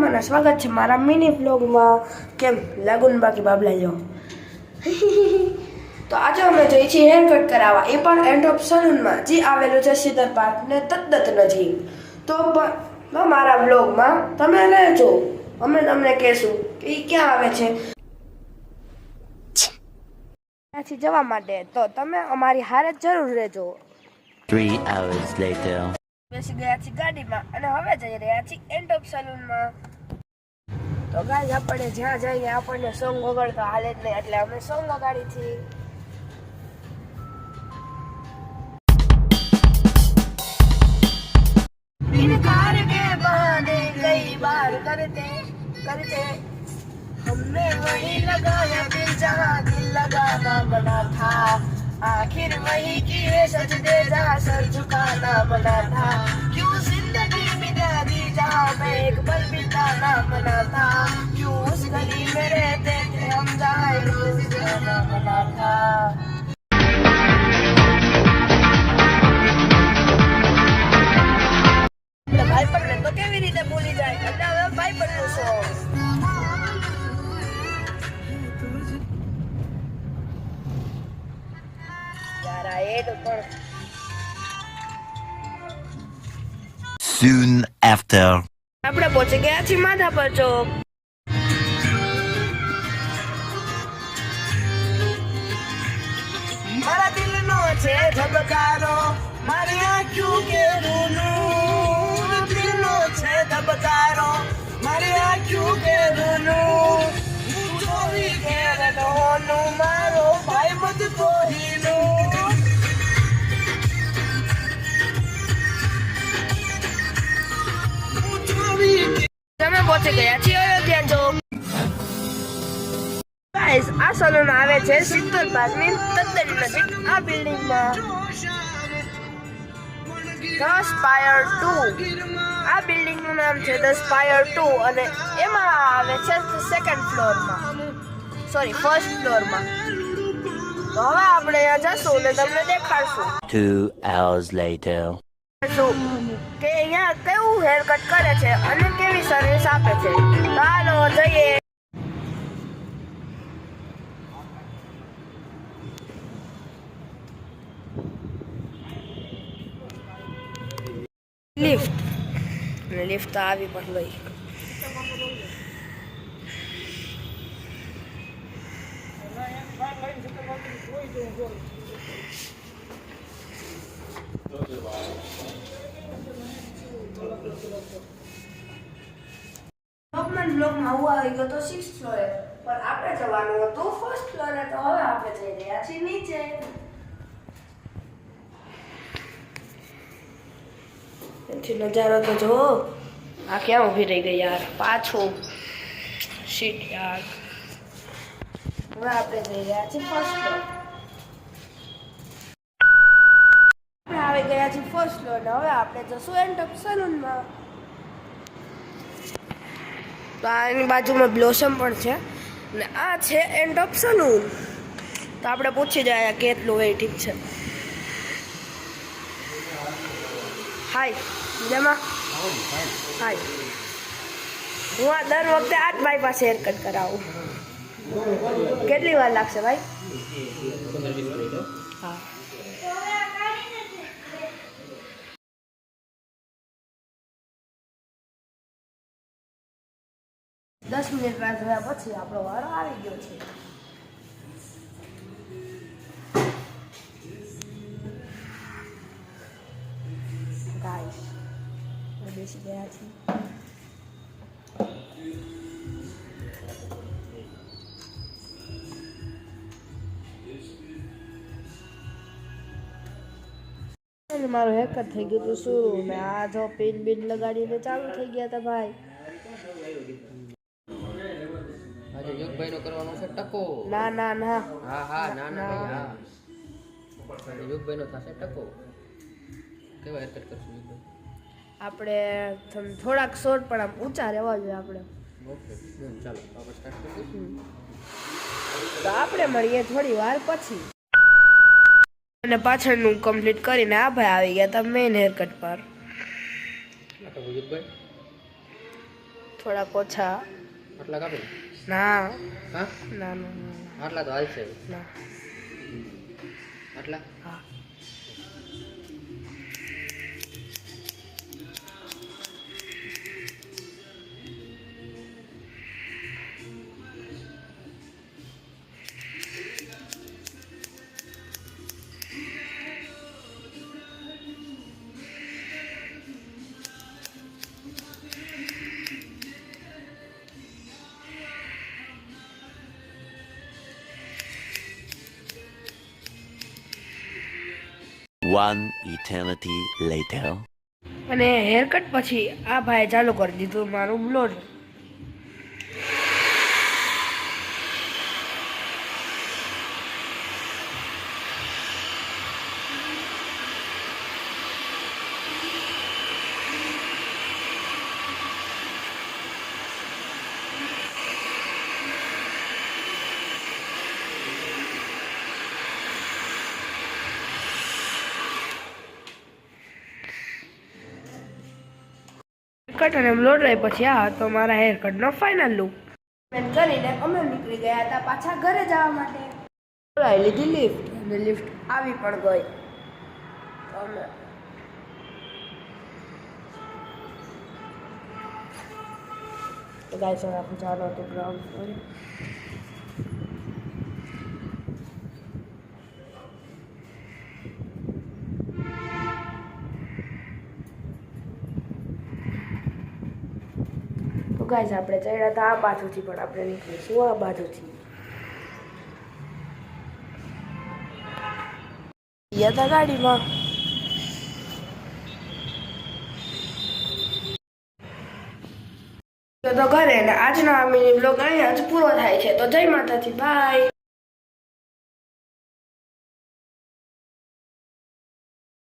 મારા સ્વાગત છે મારા મિની વ્લોગમાં. કેમ લાગુન બાકી બાબલા જો. તો આજે અમે જઈએ છીએ હેર કટ કરાવવા, એ પણ એન્ડ ઓફ સલૂનમાં, જે આવેલું છે સીધર પાર્ક ને તદ્દત નજીક. તો મારા વ્લોગમાં તમે રહેજો, અમે તમને કહેશું કે એ ક્યાં આવે છે ત્યાંથી જવા માટે. તો તમે અમારી હારે જરૂર રહેજો. 3 hours later. બેસી ગયા છીએ ગાડીમાં અને હવે જઈ રહ્યા છીએ એન્ડ ઓફ સલૂનમાં. તો ગાઈસ આપણે જ્યાં જઈએ આપણને સોંગ વગાડતો હાલે જ નહીં, એટલે અમે સોંગ વગાડી છીએ. इनकार के बहाने कई बार करते हमने वही लगाया दिल जहाँ दिल लगाना बना था, आखिर वही किए सजदे जहाँ सर झुकाना बना था, क्यों जिंदगी मिटा दी जहाँ मैं एक पल बिताना बना था, क्यों उस गली में रहते थे हम जहाँ रोज जाना बना था. ભાઈ પણ તો કેવી રીતે ભૂલી જાય, એટલે હવે ભાઈ પણ નું સોંગ. યાર આ એડ પણ Soon after. આપણે પહોંચી ગયા છીએ માધા પર ચોક. મારા દિલનો છે ધબકારો, મારી આંખો કે રૂનું, દિલનો છે ધબકારો, મારી આંખો કે રૂનું, ચોરી કેરનો મારો ભાઈ મત કોહીનું. તમે પહોંચી ગયા છીએ અયોધ્યા ચોક. ગાઈસ આ સલૂન આવે છે સિદ્ધર પાર્કની તદ્દન નજીક આ બિલ્ડિંગમાં. ધ સ્પાયર 2, આ બિલ્ડિંગનું નામ છે ધ સ્પાયર 2 અને એમાં આવે છે સેકન્ડ ફ્લોરમાં, સોરી ફર્સ્ટ ફ્લોરમાં. તો હવે આપણે અહીંયા જશું અને તમને દેખાડશું 2 hours later. કે અહીંયા કેવું હેર કટ કરે છે અને કેવી સર્વિસ આપે છે. ચાલો જઈએ. લિફ્ટ અને લિફ્ટ તો આવી પણ ગઈ. બ્લોકમાં હું આવી ગયો તો 6th ફ્લોરે, પણ આપણે જવાનું હતું ફર્સ્ટ ફ્લોરે. તો હવે આપણે જઈ રહ્યા છીએ નીચે. એથી નજારો તો જો, આ ક્યાં ઊભી રહી ગઈ યાર, પાછું શીટ યાર. હવે આપણે જઈ રહ્યા છીએ ફર્સ્ટ ફ્લોર. આપણે આવી ગયા છીએ ફર્સ્ટ ફ્લોર ને હવે આપણે જશું એન્ડ ઓફ સલૂનમાં. તો આની બાજુમાં બ્લોસમ પણ છે ને આ છે એન્ડ ઓફ સલૂન. તો આપણે પૂછી જાય કેટલું વેઇટિંગ છે. હાય જમા, હાય. હું આ દર વખતે આ જ ભાઈ પાસે હેર કટ કરાવું. કેટલી વાર લાગશે ભાઈ? હા, 10 મિનિટ રાહ જોયા પછી આપણો વારો આવી ગયો છે. ગાઈસ બેસી ગયા છીએ. મારું હેરકટ થઈ ગયું હતું શું ને આ જો પિન બિન લગાડીને ચાલુ થઈ ગયા હતા ભાઈ. આજે યોગભાઈ નો કરવાનો છે ટકો. ના ના ના, હા હા ના ના ભાઈ હા. આજે યોગભાઈ નો થશે ટકો. કેવા હેરકટ કરશું યોગભાઈ? આપણે થોડાક શોર્ટ પણ આમ ઊંચા રહેવા જોઈએ આપણે. ઓકે ચાલો આપણે સ્ટાર્ટ કરીશું. તો આપણે મળીએ થોડી વાર પછી. અને પાછળનું કમ્પ્લીટ કરીને આ ભાઈ આવી ગયા હતા મેઇન હેરકટ પર. થોડાક ઓછા. આટલા કાપી ના હા ના ના ના, આટલા તો હાલશે ના. આટલા હા. One eternity later. અને હેર કટ પછી આ ભાઈ ચાલુ કરી દીધું મારું બ્લોડ. કટ અને બ્લોડ રહી પછી આ હતો મારા હેર કટનો ફાઇનલ લુક. કરીને અમે નીકળી ગયા હતા પાછા ઘરે જવા માટે. બોલાવી લીધી લિફ્ટ અને લિફ્ટ આવી પણ ગઈ. અમે તો ગાઈસ હવે આપણે જવાનું હતું ગ્રાઉન્ડ પર. તો ગાઈસ આપણે ચડ્યા હતા આ બાજુથી પણ આપણે નીકળીશું આ બાજુથી. ગયા હતા ગાડીમાં. તો ઘરે ને આજનો આ મિની બ્લોગ અહીંયા જ પૂરો થાય છે. તો જય માતાજી, બાય.